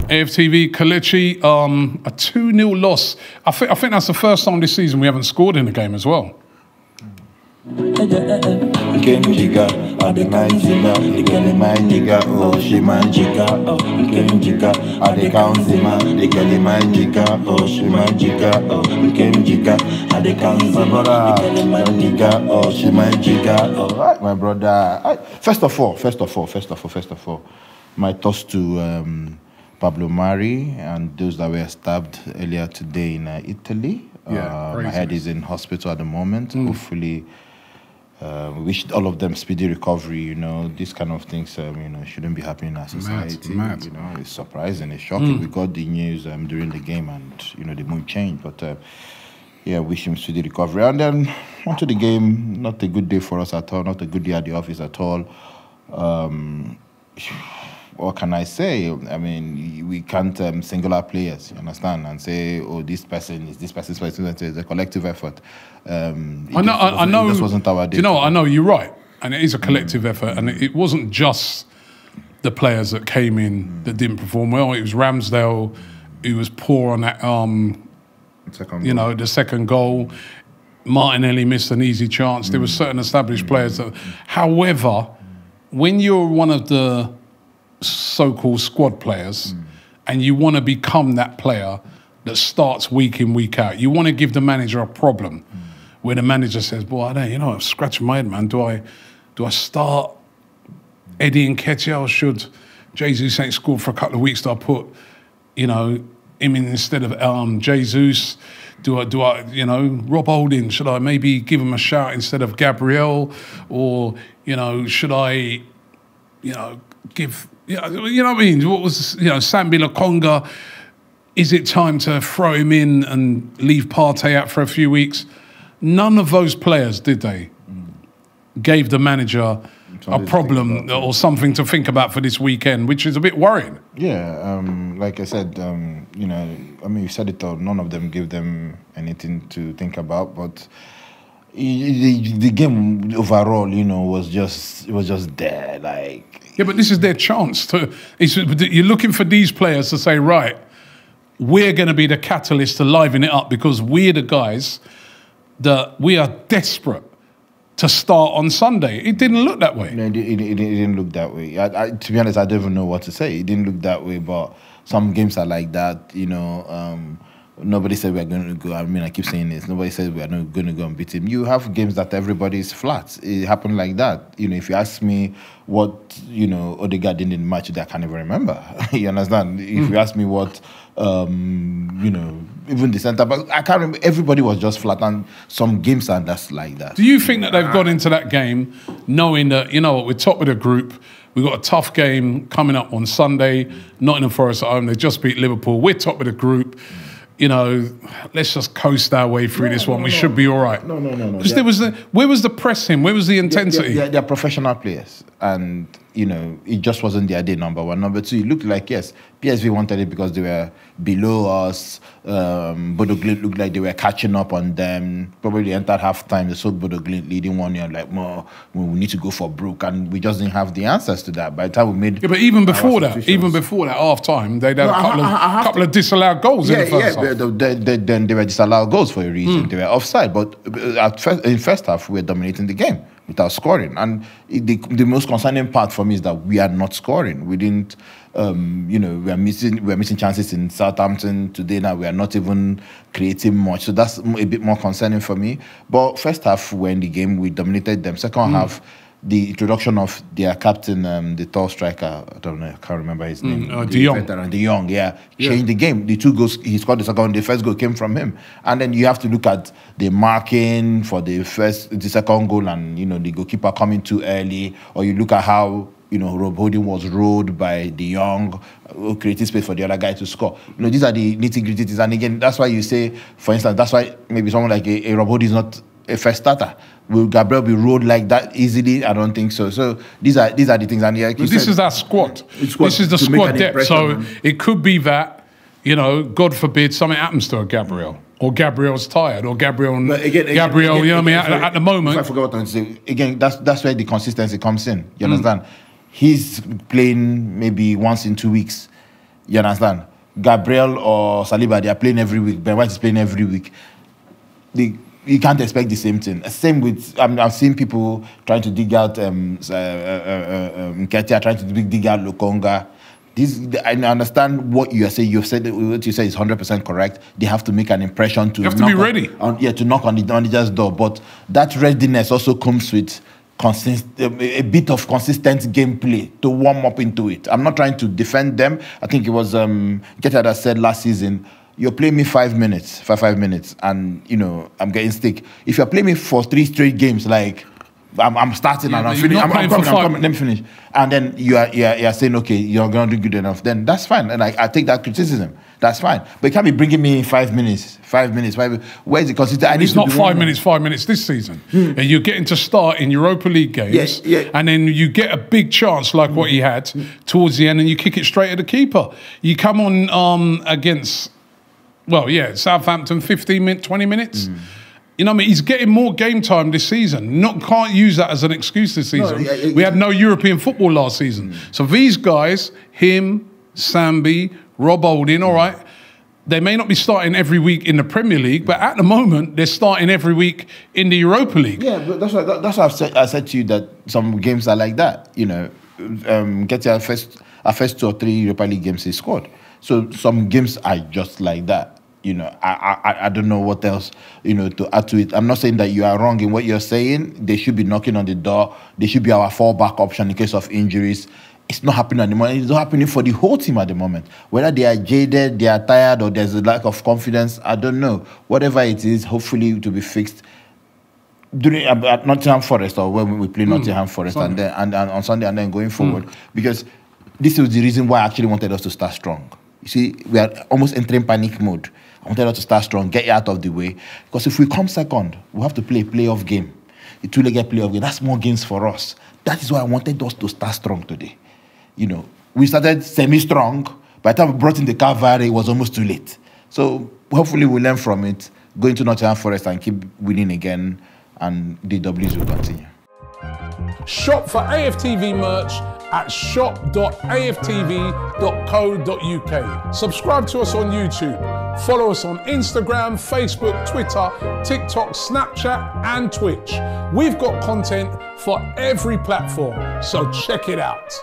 AFTV Kelechi, a 2-0 loss. I think that's the first time this season we haven't scored in the game as well. My brother. First of all, my thoughts to Pablo Mari and those that were stabbed earlier today in Italy. My head is in hospital at the moment. Hopefully, we wish all of them speedy recovery. You know, these kind of things, you know, shouldn't be happening in our society. Mad. You know, it's surprising, it's shocking. We got the news during the game, and you know, the mood changed. But yeah, wish him speedy recovery. And then onto the game. Not a good day for us at all. Not a good day at the office at all. What can I say? I mean, we can't single out players, you understand, and say, oh, this person is this person's person. It's a collective effort. I know. This wasn't our day. You know, I know you're right, and it is a collective effort, and it wasn't just the players that came in that didn't perform well. It was Ramsdale, who was poor on that. The second goal. Martinelli missed an easy chance. There were certain established players that. However, when you're one of the so-called squad players and you want to become that player that starts week in, week out, you want to give the manager a problem where the manager says, boy, I don't, you know, I'm scratching my head, man. Do I start Eddie and Kelechi, or should Jesus ain't scored for a couple of weeks, do I put, you know, him in instead of Jesus? Do I, you know, Rob Holding, should I maybe give him a shout instead of Gabriel? Or, you know, should I, you know, give... you know what I mean? What was, you know, Sambi Lokonga? Is it time to throw him in and leave Partey out for a few weeks? None of those players, did they? Gave the manager a problem or something to think about for this weekend, which is a bit worrying. Yeah, like I said, you know, I mean, you said it all. None of them gave them anything to think about, but the game overall, you know, was just there, like. Yeah, but this is their chance to. You're looking for these players to say, right, we're going to be the catalyst to liven it up because we're the guys that we are desperate to start on Sunday. It didn't look that way. No, it didn't look that way. To be honest, I don't even know what to say. It didn't look that way, but some games are like that, you know. Nobody said we're going to go. I mean, I keep saying this. Nobody said we're not going to go and beat him. You have games that everybody's flat. It happened like that. You know, if you ask me what, you know, Odegaard did in the match, I can't even remember. You understand? If you ask me what, you know, even the centre back, I can't remember. Everybody was just flat, and some games are just like that. Do you think that they've gone into that game knowing that, you know what, we're top of the group, we've got a tough game coming up on Sunday, Nottingham Forest at home, they just beat Liverpool, we're top of the group, you know, let's just coast our way through this one. We should be all right. No. Because where was the pressing? Where was the intensity? They're professional players, and you know, it just wasn't their day. Number one, number two, it looked like yes, PSV wanted it because they were below us. Bodo Glimt looked like they were catching up on them. Probably entered half time, they saw Bodo Glimt leading 1-0. Like, more, we need to go for broke, and we just didn't have the answers to that. By the time we made, but even before that, half time, they'd had a couple of disallowed goals in the first half. Then they were disallowed goals for a reason. They were offside, but in first half we were dominating the game without scoring. And the most concerning part for me is that we are not scoring. We didn't, you know, we are missing chances in Southampton today. Now we are not even creating much. So that's a bit more concerning for me. But first half, we're in the game, we dominated them. Second half, the introduction of their captain, the tall striker, I don't know, I can't remember his name. De Jong, changed the game. The 2 goals, he scored the second, the first goal came from him. And then you have to look at the marking for the second goal, and, you know, the goalkeeper coming too early, or you look at how, you know, Rob Holding was rolled by De Jong, creating space for the other guy to score. You know, these are the nitty-gritties. And again, that's why you say, for instance, that's why maybe someone like a Rob Holding is not a first starter. Will Gabriel be rolled like that easily? I don't think so. So these are the things. And like this is our squad. This is the squad depth. So it could be that, you know, God forbid something happens to a Gabriel, or Gabriel's tired, or Gabriel, you know what I mean? At the moment, I forgot what I say. Again, that's where the consistency comes in. You understand? He's playing maybe once in 2 weeks. You understand? Gabriel or Saliba, they are playing every week. Ben White is playing every week. You can't expect the same thing. Same with, I've seen people trying to dig out Nketiah, trying to dig out Lokonga. I understand what you are saying. You've said what you say is 100% correct. They have to make an impression to. You have to be ready. To knock on the manager's door. But that readiness also comes with a bit of consistent gameplay to warm up into it. I'm not trying to defend them. I think it was Nketiah that said last season, you're playing me 5 minutes, and I'm getting stick. If you're playing me for 3 straight games, like I'm starting and I'm finishing, I'm coming, let me finish, and then you are saying, okay, you're gonna do good enough, then that's fine, and I take that criticism. That's fine, but you can't be bringing me in 5 minutes. Where is it considered? It's not 5 minutes this season. And you're getting to start in Europa League games, and then you get a big chance like what he had towards the end, and you kick it straight at the keeper. You come on against, Southampton, 20 minutes. You know what I mean? He's getting more game time this season. Can't use that as an excuse this season. We had no European football last season. So these guys, him, Sambi, Rob Holding, all right, they may not be starting every week in the Premier League, but at the moment, they're starting every week in the Europa League. Yeah, but that's what I said to you, that some games are like that. Get your first 2 or 3 Europa League games he scored. So some games are just like that. I don't know what else, to add to it. I'm not saying that you are wrong in what you're saying. They should be knocking on the door. They should be our fallback option in case of injuries. It's not happening at the moment. It's not happening for the whole team at the moment. Whether they are jaded, they are tired, or there's a lack of confidence, I don't know. Whatever it is, hopefully it will be fixed during at Nottingham Forest, or when we play Nottingham Forest, and on Sunday, and then going forward. Because this is the reason why I actually wanted us to start strong. You see, we are almost entering panic mode. I wanted us to start strong, get it out of the way. Because if we come second, we have to play a playoff game. A 2-legged playoff game. That's more games for us. That is why I wanted us to start strong today. We started semi-strong. By the time we brought in the cavalry, it was almost too late. So hopefully we'll learn from it, go into Nottingham Forest and keep winning again, and the W's will continue. Shop for AFTV merch at shop.aftv.co.uk. Subscribe to us on YouTube. Follow us on Instagram, Facebook, Twitter, TikTok, Snapchat, and Twitch. We've got content for every platform, so check it out.